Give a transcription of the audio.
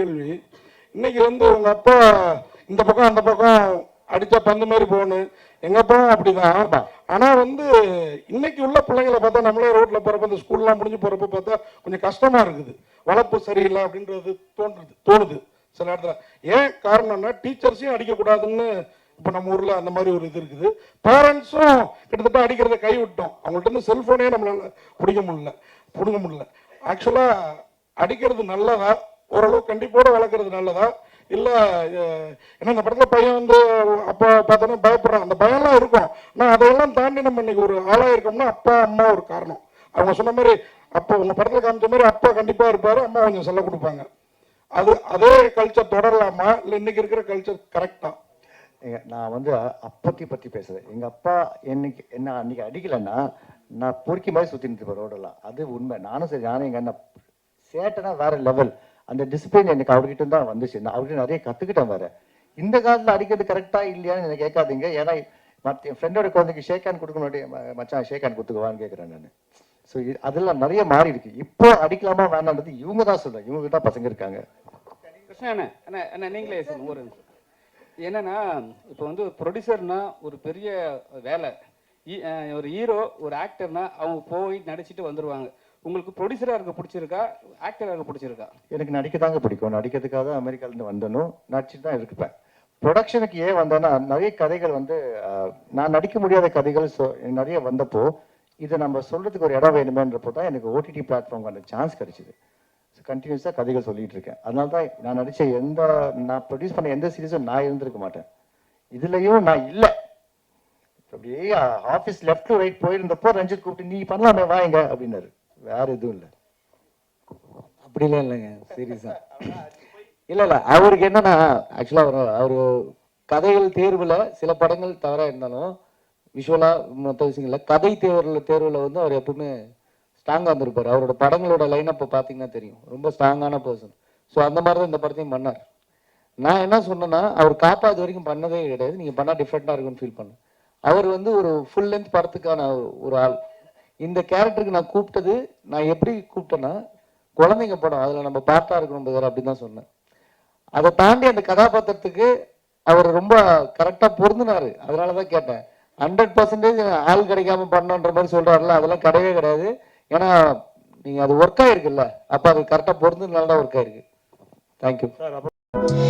கேள்வி. இன்னைக்கு வந்து உங்க அப்பா இந்த பக்கம் அந்த பக்கம் அடிச்சா பந்து மாதிரி போகணும், எங்க அப்பாவும் அப்படிதான். ஆனா வந்து இன்னைக்கு உள்ள பிள்ளைங்களை பார்த்தா, நம்மளே ரோட்ல போறப்ப இந்த ஸ்கூல்லாம் முடிஞ்சு போறப்ப பார்த்தா கொஞ்சம் கஷ்டமா இருக்குது. வளர்ப்பு சரியில்லை அப்படின்றது தோணுது சில இடத்துல. ஏன் காரணம்னா டீச்சர்ஸையும் அடிக்கக்கூடாதுன்னு இப்போ நம்ம ஊரில் அந்த மாதிரி ஒரு இது இருக்குது. பேரண்ட்ஸும் கிட்டத்தட்ட அடிக்கிறத கை விட்டோம். அவங்கள்ட்ட இருந்து செல்ஃபோனே நம்மளால பிடுங்க முடியல. ஆக்சுவலாக அடிக்கிறது நல்லதா, ஓரளவு கண்டிப்போட வளர்க்குறது நல்லதா, இல்லை ஏன்னா இந்த படத்தில் பையன் வந்து அப்பா பார்த்தோன்னா பயப்படுறான், அந்த பயம்லாம் இருக்கும். ஆனால் அதையெல்லாம் தாண்டி நம்ம இன்னைக்கு ஒரு ஆளாக இருக்கோம்னா அப்பா அம்மா ஒரு காரணம். அவங்க சொன்ன மாதிரி அப்போ உங்கள் படத்தில் காமிச்ச மாதிரி அப்பா கண்டிப்பாக இருப்பார், அம்மா கொஞ்சம் சொல்ல கொடுப்பாங்க. அதே கல்ச்சர் தொடரலாமா, இல்லை இன்னைக்கு இருக்கிற கல்ச்சர் கரெக்டா? நான் வந்து அப்பத்தி பற்றி பேசுகிறேன். எங்கள் அப்பா என்ன அன்னைக்கு அடிக்கலைன்னா நான் பொறுக்கி மாதிரி சுற்றி நிறுத்திப்பேன் ரோடெல்லாம். அது உண்மை. நானும் சரி, நானும் எங்கள் அண்ணன் சேட்டனா வேற லெவல். அந்த டிசிப்ளின் எனக்கு அவர்கிட்ட தான் வந்துச்சு. நான் அவர்கிட்ட நிறைய கற்றுக்கிட்டேன் வேற. இந்த காலத்தில் அடிக்கிறது கரெக்டாக இல்லையான்னு எனக்கு கேட்காதீங்க. ஏன்னா என் ஃப்ரெண்டோட குழந்தைக்கு ஷேக் ஹேண்ட் கொடுக்க மாட்டேன், மச்சான் ஷேக் ஹேண்ட் கொடுத்துக்குவான்னு கேட்குறேன் நான். ஸோ அதெல்லாம் நிறைய மாறி இருக்கு. இப்போ அடிக்கலாமா வேணான்றது இவங்க தான் சொல்கிறேன். இவங்க தான் பசங்க இருக்காங்க. கிருஷ்ணா நீங்களே ஒரு என்னன்னா, இப்போ வந்து ஒரு ப்ரொடியூசர்னா ஒரு பெரிய வேலை. ஒரு ஹீரோ ஒரு ஆக்டர்னா அவங்க போய் நடிச்சுட்டு வந்துடுவாங்க. உங்களுக்கு ப்ரொடியூசராக இருக்க பிடிச்சிருக்கா, ஆக்டராக இருக்க பிடிச்சிருக்கா? எனக்கு நடிக்க தாங்க பிடிக்கும். நடிக்கிறதுக்காக தான் அமெரிக்காலேருந்து வந்தனும், நடிச்சுட்டு தான் இருப்பேன். ப்ரொடக்ஷனுக்கு ஏன் வந்தேன்னா, நிறைய கதைகள் வந்து நான் நடிக்க முடியாத கதைகள் நிறைய வந்தப்போ இதை நம்ம சொல்றதுக்கு ஒரு இடம் வேணுமேன்றப்போ தான் எனக்கு ஓடிடி பிளாட்ஃபார்ம் அந்த சான்ஸ் கிடைச்சிது. கண்டினியூஸாக கதைகள் சொல்லிட்டு இருக்கேன். அதனால தான் நான் நடித்த நான் ப்ரொடியூஸ் பண்ண எந்த சீரீஸும் நான் இருந்திருக்க மாட்டேன். இதுலையும் நான் இல்லை. அப்படியே ஆஃபீஸ் லெஃப்ட் டு ரைட் போயிருந்தப்போ ரஞ்சித் கூப்பிட்டு நீ பண்ணலாமே வாங்க அப்படின்னாரு. வேற எதுவும் இல்லை. அப்படிலாம் இல்லைங்க, சீரியஸா இல்லை. அவருக்கு என்னன்னா, ஆக்சுவலாக அவர் கதைகள் தேர்வில் சில படங்கள் தவறாக இருந்தாலும் விஷுவலாக மற்ற விஷயங்களில் கதை தேர்வில் வந்து அவர் எப்பவுமே ஸ்ட்ராங்காக இருந்திருப்பார். அவரோட படங்களோட லைனப்பை பார்த்தீங்கன்னா தெரியும், ரொம்ப ஸ்ட்ராங்கான பர்சன். ஸோ அந்த மாதிரி தான் இந்த படத்தையும் பண்ணார். நான் என்ன சொன்னேன்னா, அவர் காப்பாது வரைக்கும் பண்ணதே கிடையாது. நீங்கள் பண்ணால் டிஃப்ரெண்ட்டாக இருக்குன்னு ஃபீல் பண்ணேன். அவர் வந்து ஒரு ஃபுல் லென்த் படத்துக்கான ஒரு ஆள். இந்த கேரக்டருக்கு நான் கூப்பிட்டது, நான் எப்படி கூப்பிட்டேன்னா, குழந்தைங்க படம், அதில் நம்ம பார்ட்டாக இருக்கணும் வேறு அப்படி தான் சொன்னேன். அதை தாண்டி அந்த கதாபாத்திரத்துக்கு அவர் ரொம்ப கரெக்டாக பொருந்தினார். அதனால தான் கேட்டேன். 100% ஆள் கிடைக்காம பண்ணோன்ற மாதிரி சொல்கிறாருல, அதெல்லாம் கிடையவே கிடையாது. ஏன்னா நீங்கள் அது ஒர்க் ஆகிருக்குல்ல, அப்போ அது கரெக்டாக பொருந்ததுனால தான் ஒர்க் ஆகிருக்கு. Thank you sir.